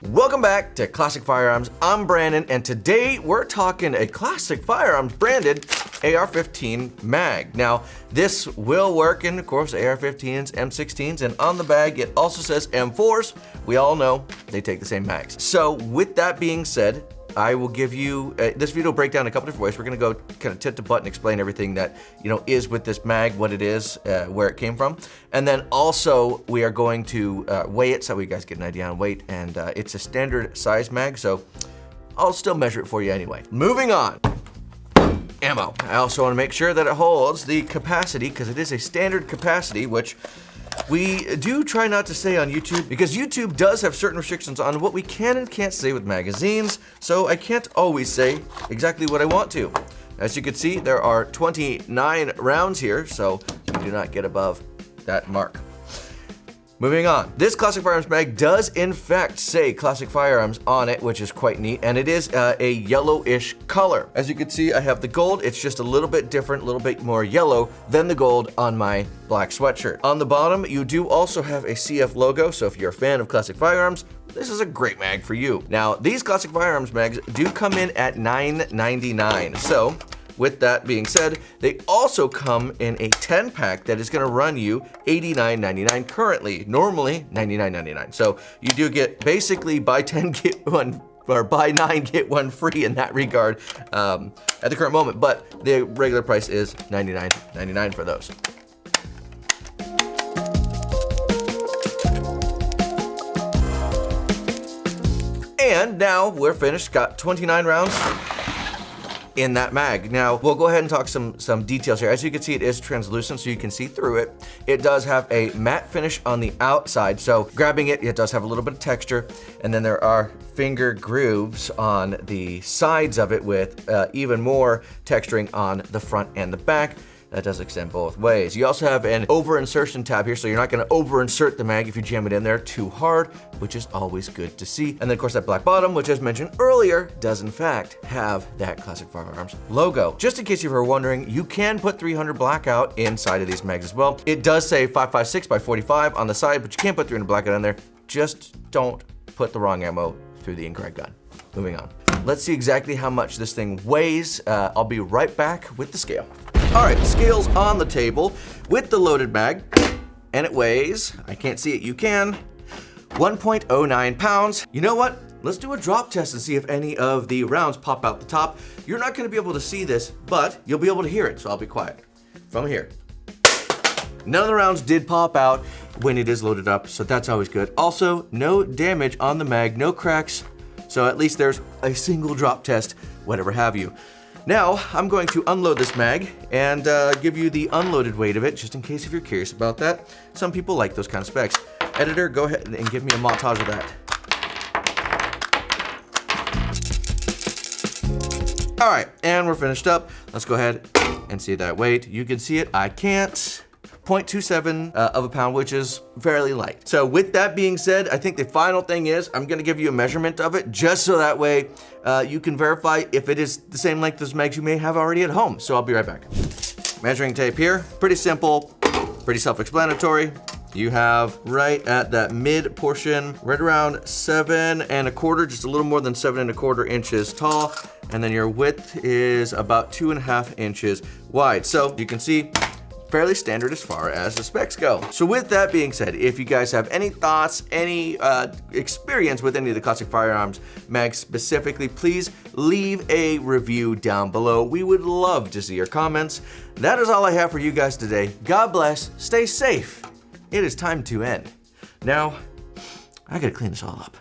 Welcome back to Classic Firearms. I'm Brandon, and today we're talking a Classic Firearms branded AR-15 mag. Now, this will work in, of course, AR-15s, M16s, and on the bag it also says M4s. We all know they take the same mags. So with that being said, I will give you, this video will break down a couple different ways. We're gonna go kind of tip to butt and explain everything that, is with this mag, what it is, where it came from. And then also we are going to weigh it so you guys get an idea on weight. And it's a standard size mag, so I'll still measure it for you anyway. Moving on. Ammo. I also wanna make sure that it holds the capacity, because it is a standard capacity, which we do try not to say on YouTube, because YouTube does have certain restrictions on what we can and can't say with magazines, so I can't always say exactly what I want to. As you can see, there are 29 rounds here, so you do not get above that mark. Moving on. This Classic Firearms mag does in fact say Classic Firearms on it, which is quite neat, and it is a yellowish color. As you can see, I have the gold. It's just a little bit different, a little bit more yellow than the gold on my black sweatshirt. On the bottom, you do also have a CF logo, so if you're a fan of Classic Firearms, this is a great mag for you. Now, these Classic Firearms mags do come in at $9.99, so with that being said, they also come in a 10-pack that is gonna run you $89.99 currently, normally $99.99. So you do get basically buy 10, get one, or buy 9, get 1 free in that regard at the current moment, but the regular price is $99.99 for those. And now we're finished, got 29 rounds in that mag. Now, we'll go ahead and talk some details here. As you can see, it is translucent, so you can see through it. It does have a matte finish on the outside, so grabbing it, it does have a little bit of texture, and then there are finger grooves on the sides of it with even more texturing on the front and the back. That does extend both ways. You also have an over-insertion tab here, so you're not gonna over-insert the mag if you jam it in there too hard, which is always good to see. And then of course that black bottom, which as mentioned earlier, does in fact have that Classic Firearms logo. Just in case you were wondering, you can put 300 blackout inside of these mags as well. It does say 5.56 by 45 on the side, but you can't put 300 blackout in there. Just don't put the wrong ammo through the incorrect gun. Moving on. Let's see exactly how much this thing weighs. I'll be right back with the scale. All right, scale's on the table with the loaded mag, and it weighs, I can't see it, you can, 1.09 pounds. You know what? Let's do a drop test and see if any of the rounds pop out the top. You're not gonna be able to see this, but you'll be able to hear it, so I'll be quiet. From here. None of the rounds did pop out when it is loaded up, so that's always good. Also, no damage on the mag, no cracks, so at least there's a single drop test, whatever have you. Now, I'm going to unload this mag and give you the unloaded weight of it, just in case if you're curious about that. Some people like those kind of specs. Editor, go ahead and give me a montage of that. All right, and we're finished up. Let's go ahead and see that weight. You can see it, I can't. 0.27 of a pound, which is fairly light. So with that being said, I think the final thing is I'm gonna give you a measurement of it, just so that way you can verify if it is the same length as mags you may have already at home. So I'll be right back. Measuring tape here, pretty simple, pretty self-explanatory. You have right at that mid portion, right around 7 1/4, just a little more than 7 1/4 inches tall. And then your width is about 2.5 inches wide. So you can see, fairly standard as far as the specs go. So with that being said, if you guys have any thoughts, any experience with any of the Classic Firearms mags specifically, please leave a review down below. We would love to see your comments. That is all I have for you guys today. God bless, stay safe. It is time to end. Now, I gotta clean this all up.